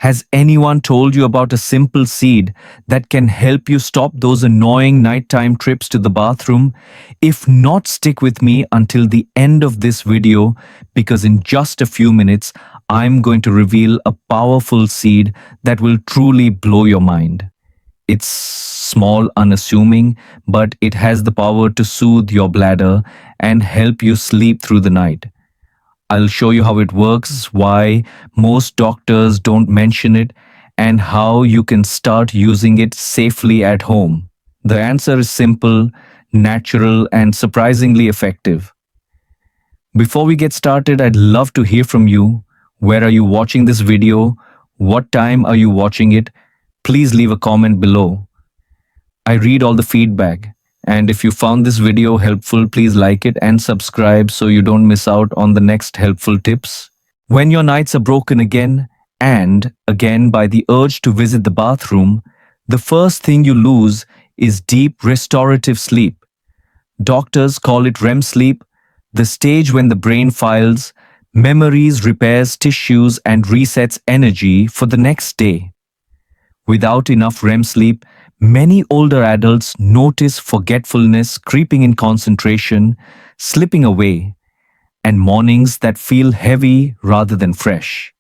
Has anyone told you about a simple seed that can help you stop those annoying nighttime trips to the bathroom? If not, stick with me until the end of this video because in just a few minutes, I'm going to reveal a powerful seed that will truly blow your mind. It's small, unassuming, but it has the power to soothe your bladder and help you sleep through the night. I'll show you how it works, why most doctors don't mention it, and how you can start using it safely at home. The answer is simple, natural, and surprisingly effective. Before we get started, I'd love to hear from you. Where are you watching this video? What time are you watching it? Please leave a comment below. I read all the feedback. And if you found this video helpful, please like it and subscribe so you don't miss out on the next helpful tips. When your nights are broken again and again by the urge to visit the bathroom, the first thing you lose is deep restorative sleep. Doctors call it REM sleep, the stage when the brain files, memories, repairs tissues, and resets energy for the next day. Without enough REM sleep, many older adults notice forgetfulness, creeping in concentration, slipping away, and mornings that feel heavy rather than fresh.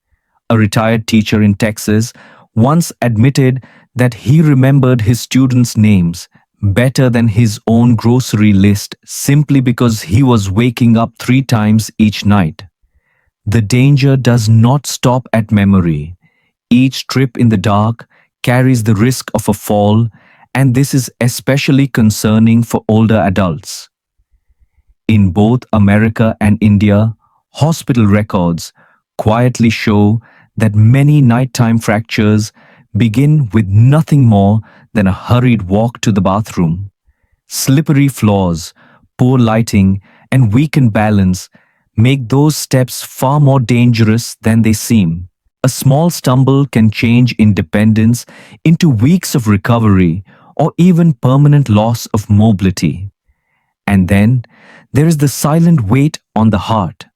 A retired teacher in Texas once admitted that he remembered his students' names better than his own grocery list simply because he was waking up 3 times each night. The danger does not stop at memory. Each trip in the dark carries the risk of a fall, and this is especially concerning for older adults. In both America and India, hospital records quietly show that many nighttime fractures begin with nothing more than a hurried walk to the bathroom. Slippery floors, poor lighting, and weakened balance make those steps far more dangerous than they seem. A small stumble can change independence into weeks of recovery or even permanent loss of mobility. And then there is the silent weight on the heart.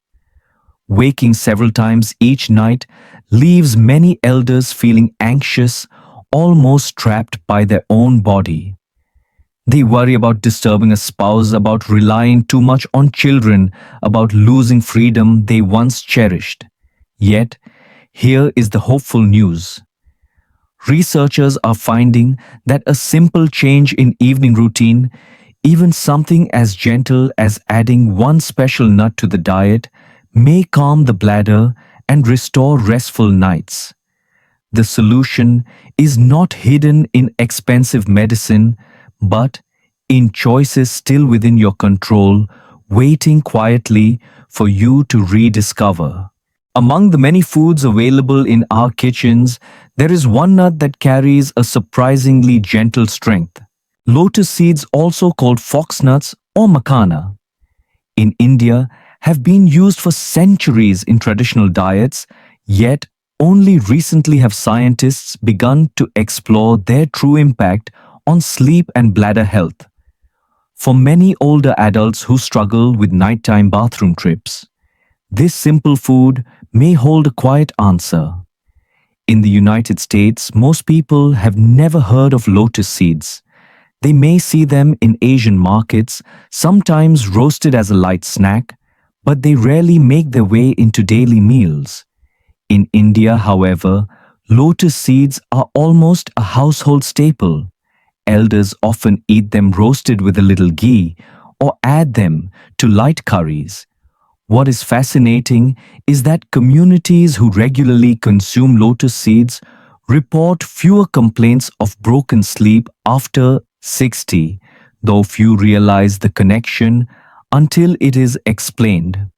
Waking several times each night leaves many elders feeling anxious, almost trapped by their own body. They worry about disturbing a spouse, about relying too much on children, about losing freedom they once cherished. Yet, here is the hopeful news. Researchers are finding that a simple change in evening routine, even something as gentle as adding one special nut to the diet, may calm the bladder and restore restful nights. The solution is not hidden in expensive medicine, but in choices still within your control, waiting quietly for you to rediscover. Among the many foods available in our kitchens, there is one nut that carries a surprisingly gentle strength. Lotus seeds, also called foxnuts or makana, in India have been used for centuries in traditional diets, yet only recently have scientists begun to explore their true impact on sleep and bladder health. For many older adults who struggle with nighttime bathroom trips, this simple food may hold a quiet answer. In the United States, most people have never heard of lotus seeds. They may see them in Asian markets, sometimes roasted as a light snack, but they rarely make their way into daily meals. In India, however, lotus seeds are almost a household staple. Elders often eat them roasted with a little ghee or add them to light curries. What is fascinating is that communities who regularly consume lotus seeds report fewer complaints of broken sleep after 60, though few realize the connection until it is explained.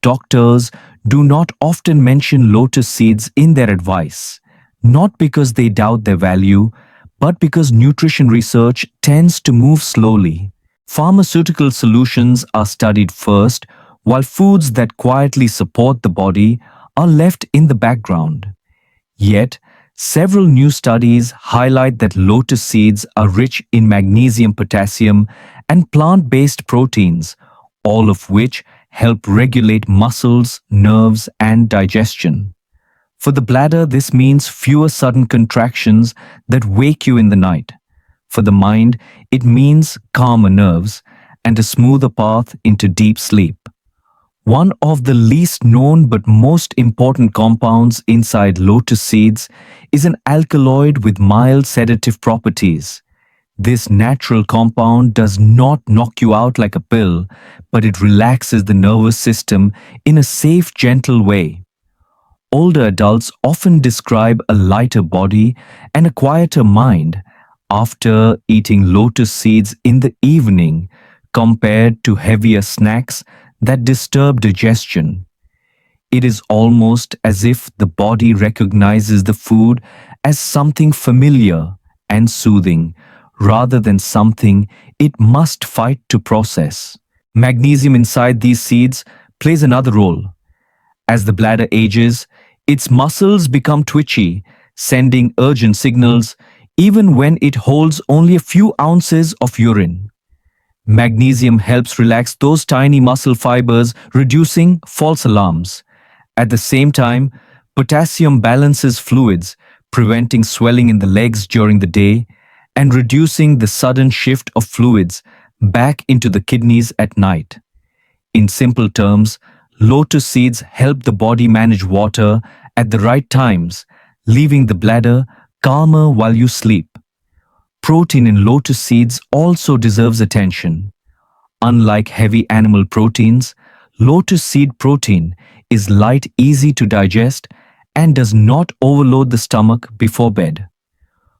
Doctors do not often mention lotus seeds in their advice, not because they doubt their value, but because nutrition research tends to move slowly. Pharmaceutical solutions are studied first, while foods that quietly support the body are left in the background. Yet, several new studies highlight that lotus seeds are rich in magnesium, potassium, and plant-based proteins, all of which help regulate muscles, nerves, and digestion. For the bladder, this means fewer sudden contractions that wake you in the night. For the mind, it means calmer nerves and a smoother path into deep sleep. One of the least known but most important compounds inside lotus seeds is an alkaloid with mild sedative properties. This natural compound does not knock you out like a pill, but it relaxes the nervous system in a safe, gentle way. Older adults often describe a lighter body and a quieter mind after eating lotus seeds in the evening compared to heavier snacks that disturb digestion. It is almost as if the body recognizes the food as something familiar and soothing rather than something it must fight to process. Magnesium inside these seeds plays another role. As the bladder ages, its muscles become twitchy, sending urgent signals even when it holds only a few ounces of urine. Magnesium helps relax those tiny muscle fibers, reducing false alarms. At the same time, potassium balances fluids, preventing swelling in the legs during the day and reducing the sudden shift of fluids back into the kidneys at night. In simple terms, lotus seeds help the body manage water at the right times, leaving the bladder calmer while you sleep. Protein in lotus seeds also deserves attention. Unlike heavy animal proteins, lotus seed protein is light, easy to digest, and does not overload the stomach before bed.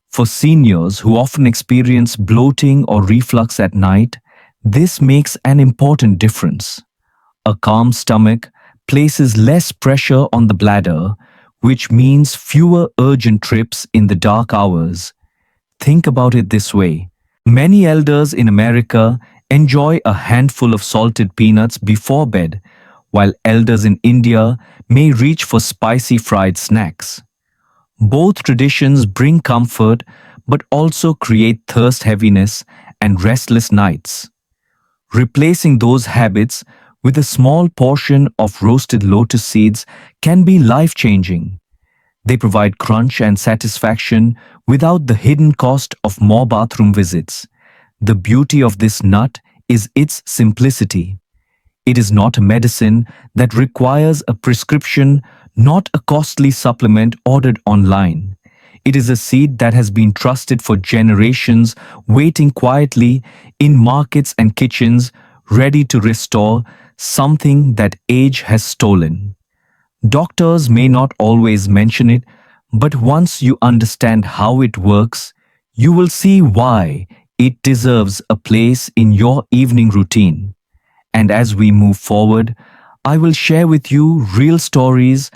For seniors who often experience bloating or reflux at night, this makes an important difference. A calm stomach places less pressure on the bladder, which means fewer urgent trips in the dark hours. Think about it this way. Many elders in America enjoy a handful of salted peanuts before bed, while elders in India may reach for spicy fried snacks. Both traditions bring comfort but also create thirst, heaviness, and restless nights. Replacing those habits with a small portion of roasted lotus seeds can be life-changing. They provide crunch and satisfaction without the hidden cost of more bathroom visits. The beauty of this nut is its simplicity. It is not a medicine that requires a prescription, not a costly supplement ordered online. It is a seed that has been trusted for generations, waiting quietly in markets and kitchens, ready to restore something that age has stolen. Doctors may not always mention it, but once you understand how it works, you will see why it deserves a place in your evening routine. And as we move forward, I will share with you real stories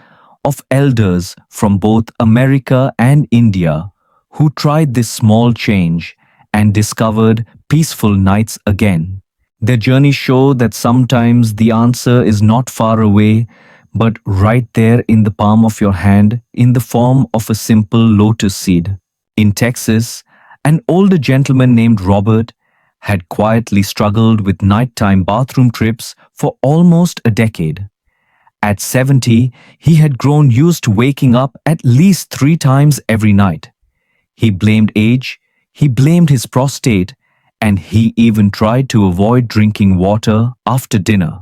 of elders from both America and India who tried this small change and discovered peaceful nights again. Their journeys show that sometimes the answer is not far away, but right there in the palm of your hand in the form of a simple lotus seed. In Texas, an older gentleman named Robert had quietly struggled with nighttime bathroom trips for almost a decade. At 70, he had grown used to waking up at least 3 times every night. He blamed age, he blamed his prostate, and he even tried to avoid drinking water after dinner.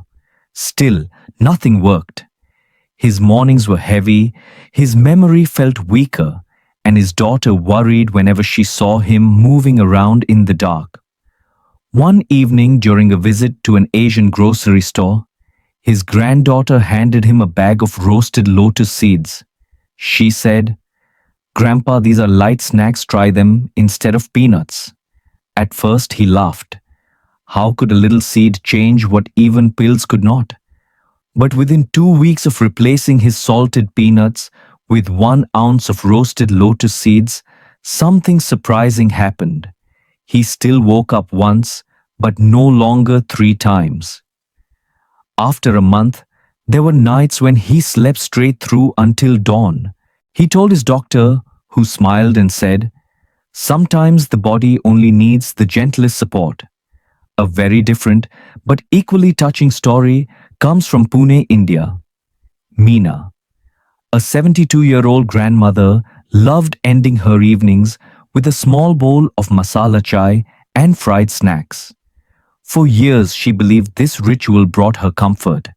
Still, nothing worked. His mornings were heavy, his memory felt weaker, and his daughter worried whenever she saw him moving around in the dark. One evening during a visit to an Asian grocery store, his granddaughter handed him a bag of roasted lotus seeds. She said, "Grandpa, these are light snacks, try them instead of peanuts." At first he laughed. How could a little seed change what even pills could not? But within 2 weeks of replacing his salted peanuts with 1 ounce of roasted lotus seeds, something surprising happened. He still woke up once, but no longer 3 times. After a month, there were nights when he slept straight through until dawn. He told his doctor, who smiled and said, "Sometimes the body only needs the gentlest support." A very different but equally touching story comes from Pune, India. Meena, A 72-year-old grandmother loved ending her evenings with a small bowl of masala chai and fried snacks. For years, she believed this ritual brought her comfort.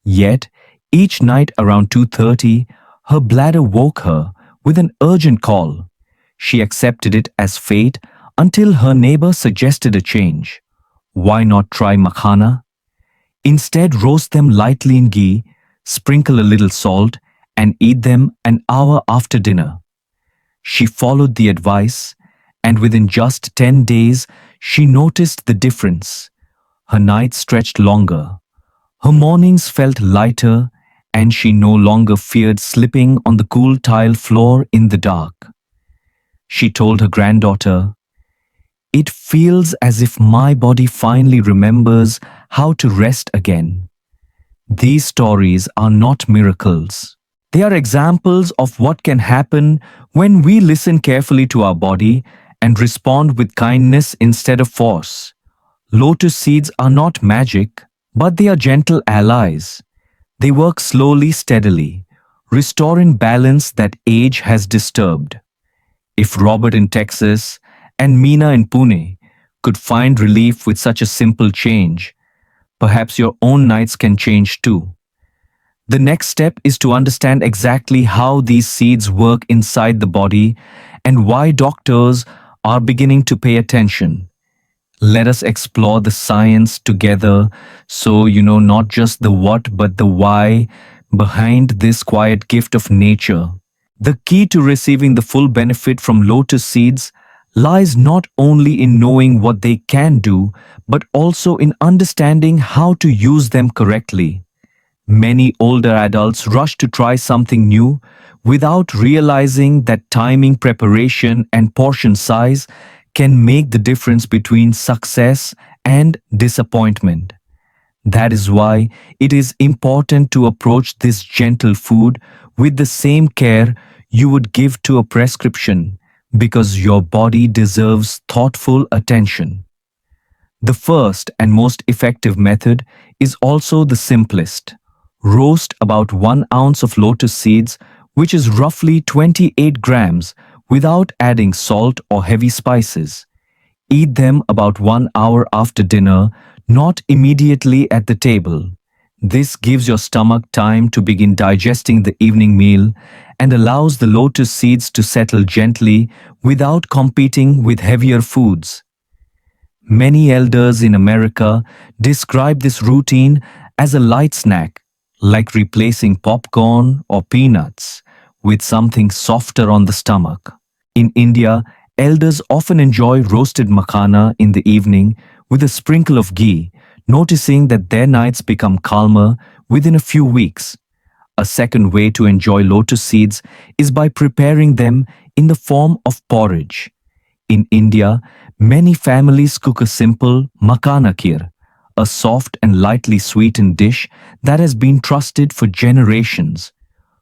Yet, each night around 2:30, her bladder woke her with an urgent call. She accepted it as fate until her neighbor suggested a change. Why not try makhana? Instead, roast them lightly in ghee, sprinkle a little salt, and eat them an hour after dinner. She followed the advice, and within just 10 days, she noticed the difference. Her nights stretched longer, her mornings felt lighter, and she no longer feared slipping on the cool tile floor in the dark. She told her granddaughter, "It feels as if my body finally remembers how to rest again." These stories are not miracles. They are examples of what can happen when we listen carefully to our body and respond with kindness instead of force. Lotus seeds are not magic, but they are gentle allies. They work slowly, steadily, restoring balance that age has disturbed. If Robert in Texas and Meena in Pune could find relief with such a simple change, perhaps your own nights can change too. The next step is to understand exactly how these seeds work inside the body and why doctors are beginning to pay attention. Let us explore the science together so you know not just the what but the why behind this quiet gift of nature. The key to receiving the full benefit from lotus seeds lies not only in knowing what they can do, but also in understanding how to use them correctly. Many older adults rush to try something new without realizing that timing, preparation, and portion size can make the difference between success and disappointment. That is why it is important to approach this gentle food with the same care you would give to a prescription, because your body deserves thoughtful attention. The first and most effective method is also the simplest. Roast about 1 ounce of lotus seeds, which is roughly 28 grams, without adding salt or heavy spices. Eat them about 1 hour after dinner, not immediately at the table. This gives your stomach time to begin digesting the evening meal and allows the lotus seeds to settle gently without competing with heavier foods. Many elders in America describe this routine as a light snack, like replacing popcorn or peanuts with something softer on the stomach. In India, elders often enjoy roasted makhana in the evening with a sprinkle of ghee, noticing that their nights become calmer within a few weeks. A second way to enjoy lotus seeds is by preparing them in the form of porridge. In India, many families cook a simple makhana kheer, a soft and lightly sweetened dish that has been trusted for generations.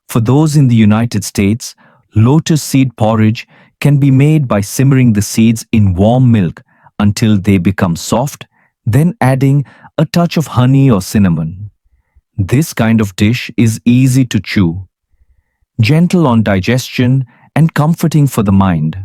For those in the United States, lotus seed porridge can be made by simmering the seeds in warm milk until they become soft, then adding a touch of honey or cinnamon. This kind of dish is easy to chew, gentle on digestion, and comforting for the mind.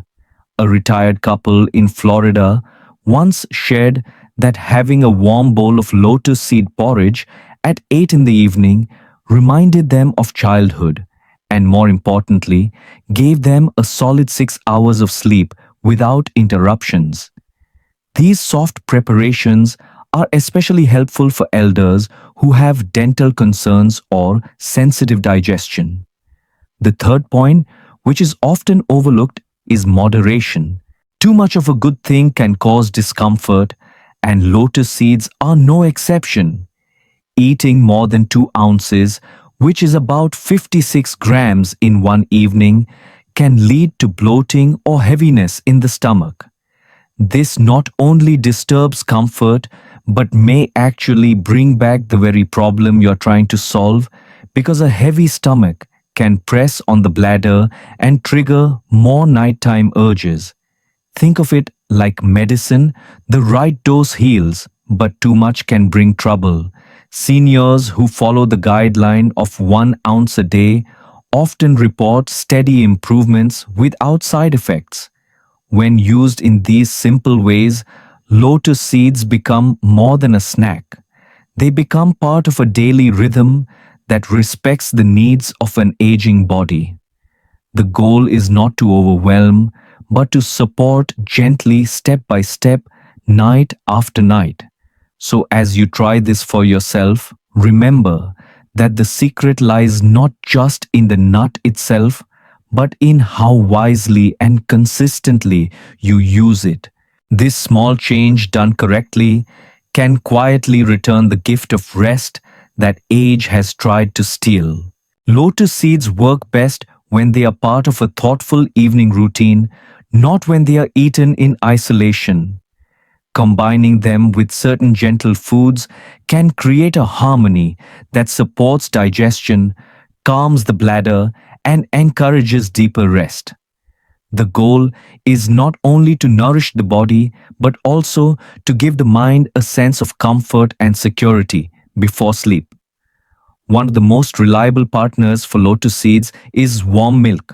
A retired couple in Florida once shared that having a warm bowl of lotus seed porridge at 8 in the evening reminded them of childhood and, more importantly, gave them a solid 6 hours of sleep without interruptions. These soft preparations are especially helpful for elders who have dental concerns or sensitive digestion. The third point, which is often overlooked, is moderation. Too much of a good thing can cause discomfort, and lotus seeds are no exception. Eating more than 2 ounces, which is about 56 grams in one evening, can lead to bloating or heaviness in the stomach. This not only disturbs comfort but may actually bring back the very problem you're trying to solve, because a heavy stomach can press on the bladder and trigger more nighttime urges. Think of it like medicine. The right dose heals, but too much can bring trouble. Seniors who follow the guideline of 1 ounce a day often report steady improvements without side effects. When used in these simple ways, lotus seeds become more than a snack. They become part of a daily rhythm that respects the needs of an aging body. The goal is not to overwhelm, but to support gently step by step, night after night. So, as you try this for yourself, remember that the secret lies not just in the nut itself, but in how wisely and consistently you use it. This small change done correctly can quietly return the gift of rest that age has tried to steal. Lotus seeds work best when they are part of a thoughtful evening routine, not when they are eaten in isolation. Combining them with certain gentle foods can create a harmony that supports digestion, calms the bladder, and encourages deeper rest. The goal is not only to nourish the body, but also to give the mind a sense of comfort and security before sleep. One of the most reliable partners for lotus seeds is warm milk.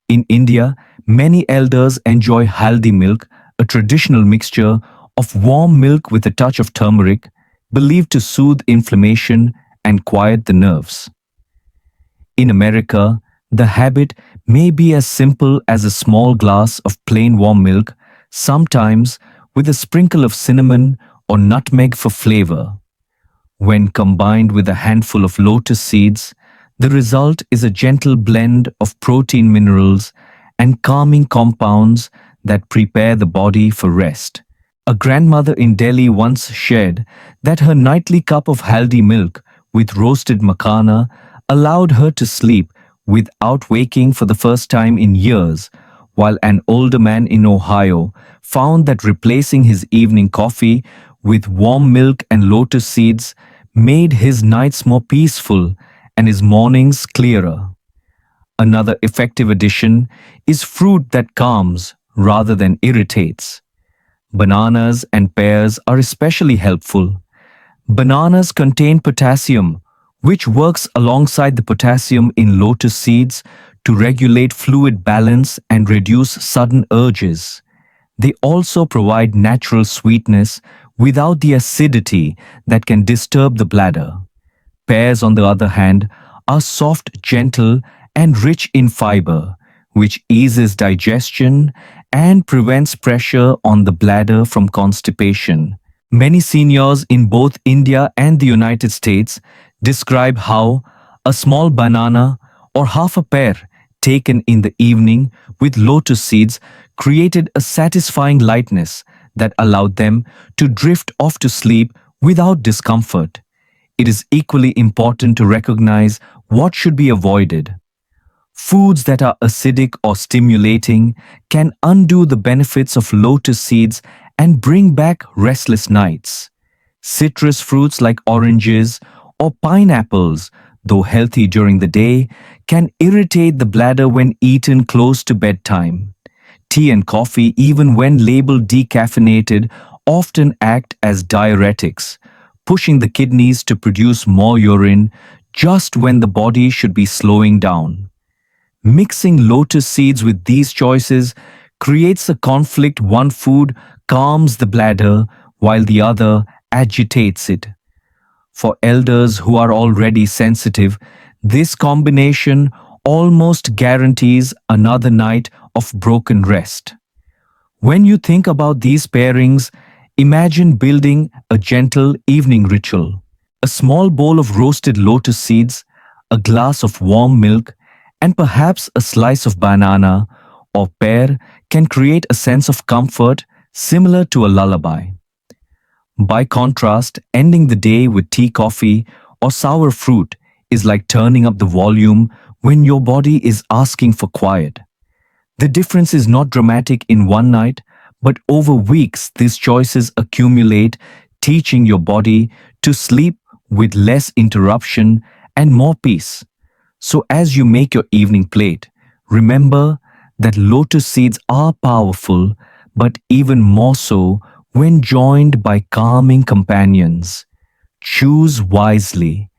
In India, many elders enjoy haldi milk, a traditional mixture of warm milk with a touch of turmeric, believed to soothe inflammation and quiet the nerves. In America, the habit may be as simple as a small glass of plain warm milk, sometimes with a sprinkle of cinnamon or nutmeg for flavor. When combined with a handful of lotus seeds, the result is a gentle blend of protein minerals and calming compounds that prepare the body for rest. A grandmother in Delhi once shared that her nightly cup of haldi milk with roasted makhana allowed her to sleep without waking for the first time in years, while an older man in Ohio found that replacing his evening coffee with warm milk and lotus seeds made his nights more peaceful and his mornings clearer. Another effective addition is fruit that calms rather than irritates. Bananas and pears are especially helpful. Bananas contain potassium, which works alongside the potassium in lotus seeds to regulate fluid balance and reduce sudden urges. They also provide natural sweetness without the acidity that can disturb the bladder. Pears, on the other hand, are soft, gentle, and rich in fiber, which eases digestion and prevents pressure on the bladder from constipation. Many seniors in both India and the United States describe how a small banana or half a pear taken in the evening with lotus seeds created a satisfying lightness that allowed them to drift off to sleep without discomfort. It is equally important to recognize what should be avoided. Foods that are acidic or stimulating can undo the benefits of lotus seeds and bring back restless nights. Citrus fruits like oranges or pineapples, though healthy during the day, can irritate the bladder when eaten close to bedtime. Tea and coffee, even when labeled decaffeinated, often act as diuretics, pushing the kidneys to produce more urine just when the body should be slowing down. Mixing lotus seeds with these choices creates a conflict. One food calms the bladder while the other agitates it. For elders who are already sensitive, this combination almost guarantees another night of broken rest. When you think about these pairings, imagine building a gentle evening ritual. A small bowl of roasted lotus seeds, a glass of warm milk, and perhaps a slice of banana or pear can create a sense of comfort similar to a lullaby. By contrast, ending the day with tea, coffee, or sour fruit is like turning up the volume when your body is asking for quiet. The difference is not dramatic in one night, but over weeks these choices accumulate, teaching your body to sleep with less interruption and more peace. So as you make your evening plate, remember that lotus seeds are powerful, but even more so when joined by calming companions. Choose wisely,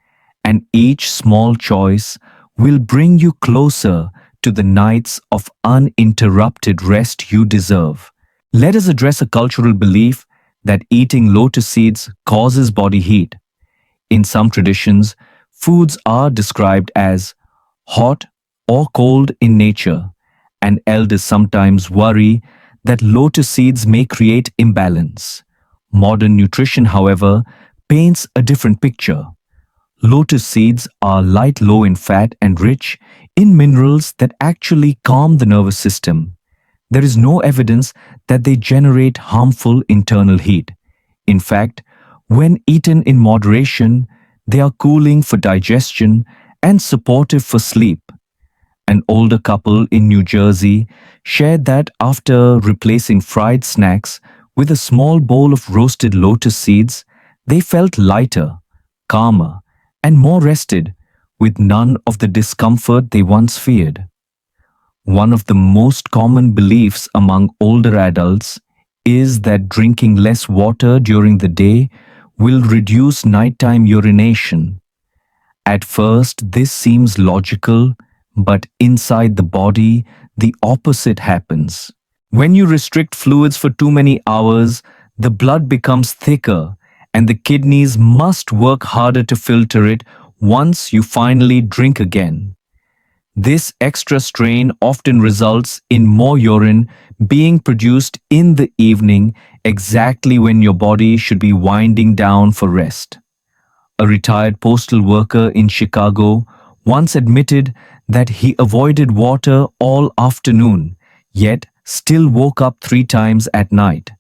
and each small choice will bring you closer to the nights of uninterrupted rest you deserve. Let us address a cultural belief that eating lotus seeds causes body heat. In some traditions, foods are described as hot or cold in nature, and elders sometimes worry that lotus seeds may create imbalance. Modern nutrition, however, paints a different picture. Lotus seeds are light, low in fat, and rich in minerals that actually calm the nervous system. There is no evidence that they generate harmful internal heat. In fact, when eaten in moderation, they are cooling for digestion and supportive for sleep. An older couple in New Jersey shared that after replacing fried snacks with a small bowl of roasted lotus seeds, they felt lighter, calmer, and more rested, with none of the discomfort they once feared. One of the most common beliefs among older adults is that drinking less water during the day will reduce nighttime urination. At first, this seems logical, but inside the body, the opposite happens. When you restrict fluids for too many hours, the blood becomes thicker, and the kidneys must work harder to filter it once you finally drink again. This extra strain often results in more urine being produced in the evening, exactly when your body should be winding down for rest. A retired postal worker in Chicago once admitted that he avoided water all afternoon, yet still woke up 3 times at night.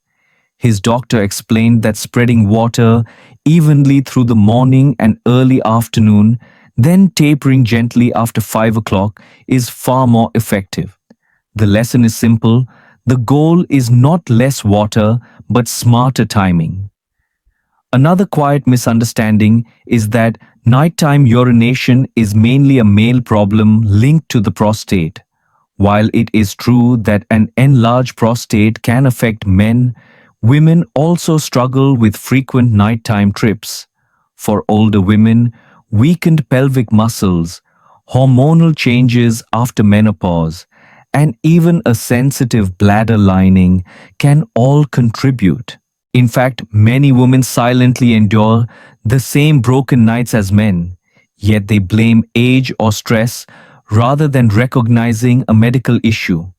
His doctor explained that spreading water evenly through the morning and early afternoon, then tapering gently after 5 o'clock, is far more effective. The lesson is simple. The goal is not less water, but smarter timing. Another quiet misunderstanding is that nighttime urination is mainly a male problem linked to the prostate. While it is true that an enlarged prostate can affect men, women also struggle with frequent nighttime trips. For older women, weakened pelvic muscles, hormonal changes after menopause, and even a sensitive bladder lining can all contribute. In fact, many women silently endure the same broken nights as men, yet they blame age or stress rather than recognizing a medical issue.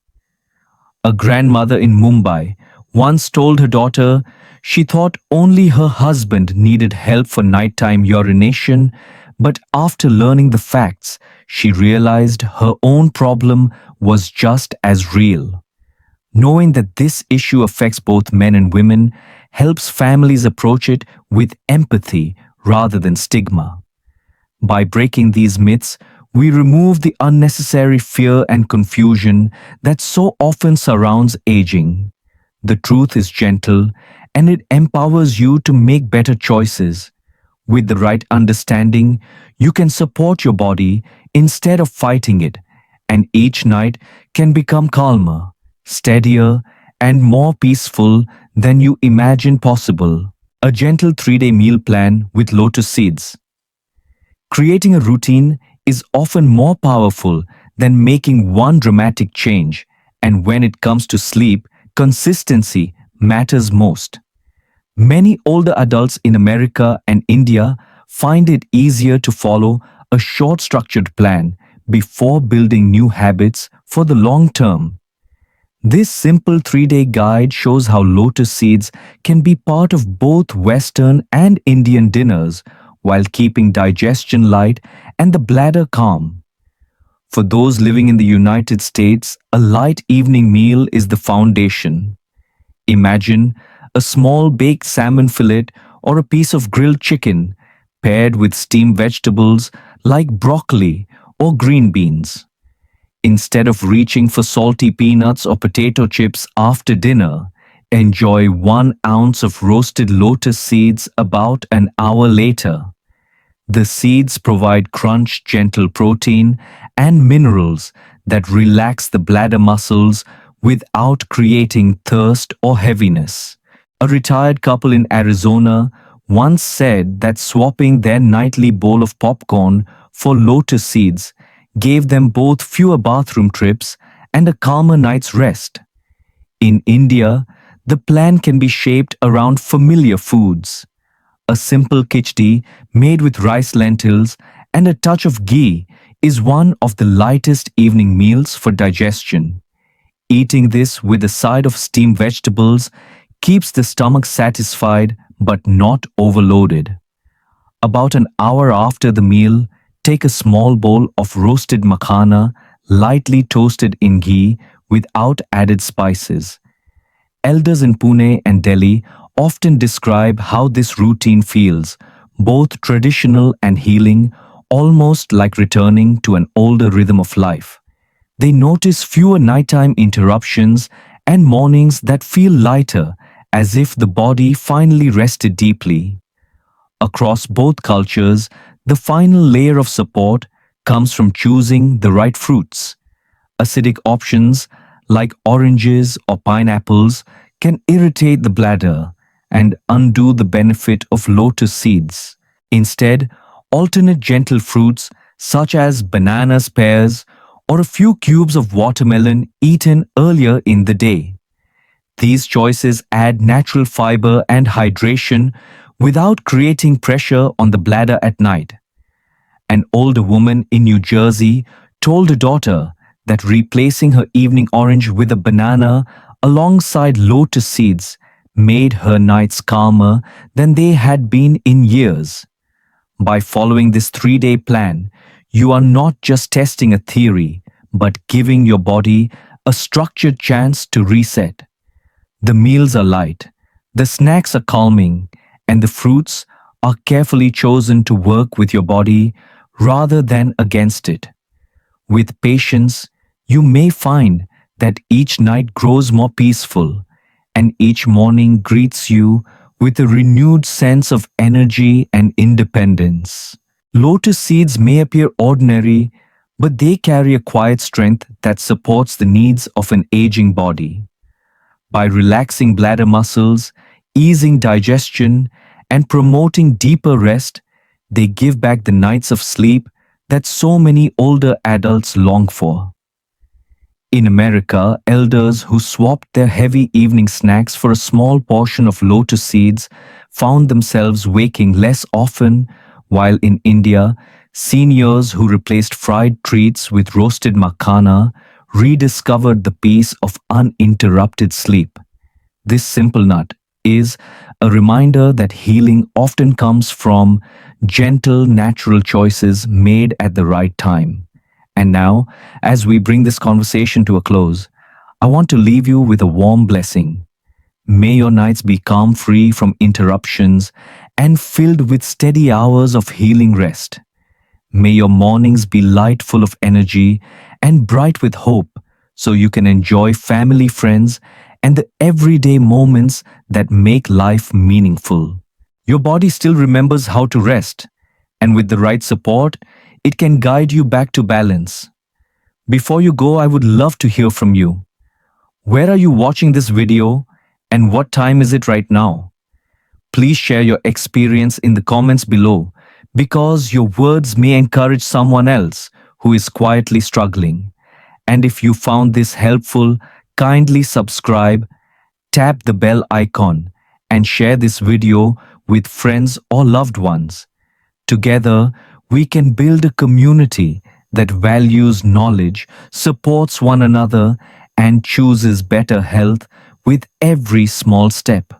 A grandmother in Mumbai once told her daughter she thought only her husband needed help for nighttime urination, but after learning the facts, she realized her own problem was just as real. Knowing that this issue affects both men and women helps families approach it with empathy rather than stigma. By breaking these myths, we remove the unnecessary fear and confusion that so often surrounds aging. The truth is gentle, and it empowers you to make better choices. With the right understanding, you can support your body instead of fighting it, and each night can become calmer, steadier, and more peaceful than you imagined possible. A gentle 3-day meal plan with lotus seeds. Creating a routine is often more powerful than making one dramatic change, and when it comes to sleep, consistency matters most. Many older adults in America and India find it easier to follow a short structured plan before building new habits for the long term. This simple 3-day guide shows how lotus seeds can be part of both Western and Indian dinners while keeping digestion light and the bladder calm. For those living in the United States, a light evening meal is the foundation. Imagine a small baked salmon fillet or a piece of grilled chicken paired with steamed vegetables like broccoli or green beans. Instead of reaching for salty peanuts or potato chips after dinner, enjoy 1 ounce of roasted lotus seeds about an hour later. The seeds provide crunch, gentle protein, and minerals that relax the bladder muscles without creating thirst or heaviness. A retired couple in Arizona once said that swapping their nightly bowl of popcorn for lotus seeds gave them both fewer bathroom trips and a calmer night's rest. In India, the plan can be shaped around familiar foods. A simple khichdi made with rice lentils and a touch of ghee is one of the lightest evening meals for digestion. Eating this with a side of steamed vegetables keeps the stomach satisfied but not overloaded. About an hour after the meal, take a small bowl of roasted makhana, lightly toasted in ghee without added spices. Elders in Pune and Delhi often describe how this routine feels, both traditional and healing, almost like returning to an older rhythm of life. They notice fewer nighttime interruptions and mornings that feel lighter, as if the body finally rested deeply. Across both cultures, the final layer of support comes from choosing the right fruits. Acidic options like oranges or pineapples can irritate the bladder and undo the benefit of lotus seeds. Instead, alternate gentle fruits such as bananas, pears, or a few cubes of watermelon eaten earlier in the day. These choices add natural fiber and hydration without creating pressure on the bladder at night. An older woman in New Jersey told her daughter that replacing her evening orange with a banana alongside lotus seeds made her nights calmer than they had been in years. By following this 3-day plan, you are not just testing a theory, but giving your body a structured chance to reset. The meals are light, the snacks are calming, and the fruits are carefully chosen to work with your body rather than against it. With patience, you may find that each night grows more peaceful and each morning greets you with a renewed sense of energy and independence. Lotus seeds may appear ordinary, but they carry a quiet strength that supports the needs of an aging body. By relaxing bladder muscles, easing digestion, and promoting deeper rest, they give back the nights of sleep that so many older adults long for. In America, elders who swapped their heavy evening snacks for a small portion of lotus seeds found themselves waking less often, while in India, seniors who replaced fried treats with roasted makhana rediscovered the peace of uninterrupted sleep. This simple nut is a reminder that healing often comes from gentle, natural choices made at the right time. And now, as we bring this conversation to a close, I want to leave you with a warm blessing. May your nights be calm, free from interruptions, and filled with steady hours of healing rest. May your mornings be light, full of energy, and bright with hope, so you can enjoy family, friends, and the everyday moments that make life meaningful. Your body still remembers how to rest, and with the right support, it can guide you back to balance. Before you go, I would love to hear from you. Where are you watching this video, and what time is it right now? Please share your experience in the comments below, because your words may encourage someone else who is quietly struggling. And if you found this helpful, kindly subscribe, tap the bell icon, and share this video with friends or loved ones. Together, we can build a community that values knowledge, supports one another, and chooses better health with every small step.